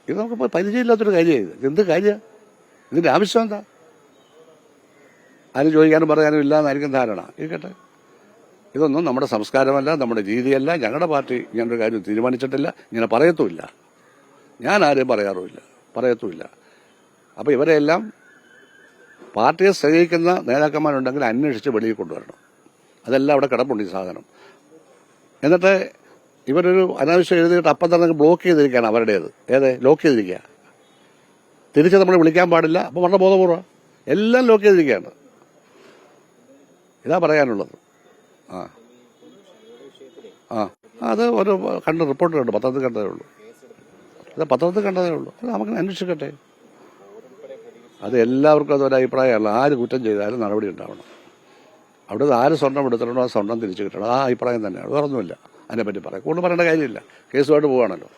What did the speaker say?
ഇത് നമുക്കിപ്പോൾ പരിചയമില്ലാത്തൊരു കാര്യമാണ്. എന്ത് കാര്യമാണ്? ഇതിൻ്റെ ആവശ്യം എന്താ? ആരും ചോദിക്കാനും പറയാനും ഇല്ലാന്നായിരിക്കും ധാരണ. ഇരിക്കട്ടെ, ഇതൊന്നും നമ്മുടെ സംസ്കാരമല്ല, നമ്മുടെ രീതിയല്ല. ഞങ്ങളുടെ പാർട്ടി ഇങ്ങനൊരു കാര്യം തീരുമാനിച്ചിട്ടില്ല, ഇങ്ങനെ പറയത്തുമില്ല. ഞാൻ ആരെയും പറയത്തുമില്ല. അപ്പോൾ ഇവരെല്ലാം പാർട്ടിയെ സഹിക്കുന്ന നേതാക്കന്മാരുണ്ടെങ്കിൽ അന്വേഷിച്ച് വെളിയിൽ കൊണ്ടുവരണം. അതെല്ലാം അവിടെ കിടപ്പുണ്ട് ഈ സാധനം. എന്നിട്ട് ഇവരൊരു അനാവശ്യം എഴുതിയിട്ട് അപ്പം തന്നെ ബ്ലോക്ക് ചെയ്തിരിക്കുകയാണ് അവരുടേത്. ലോക്ക് ചെയ്തിരിക്കുക. തിരിച്ച് നമ്മൾ വിളിക്കാൻ പാടില്ല. അപ്പോൾ വളരെ ബോധപൂർവ്വം എല്ലാം ലോക്ക് ചെയ്തിരിക്കുകയാണ്. ഇതാ പറയാനുള്ളത്. അത് ഒരു റിപ്പോർട്ട് കണ്ടു, പത്രത്തിൽ കണ്ടതേ ഉള്ളൂ. അത് നമുക്ക് അന്വേഷിക്കട്ടെ. അത് എല്ലാവർക്കും അതൊരു അഭിപ്രായമല്ല. ആര് കുറ്റം ചെയ്താലും നടപടി ഉണ്ടാവണം. അവിടെ ആര് സ്വർണം എടുത്തിട്ടുണ്ടോ ആ സ്വർണം തിരിച്ചു കിട്ടണം. ആ അഭിപ്രായം തന്നെയാണ്, വേറൊന്നുമില്ല. അതിനെപ്പറ്റി പറയാം. കൂടുതൽ പറയേണ്ട കാര്യമില്ല, കേസുമായിട്ട് പോവുകയാണല്ലോ.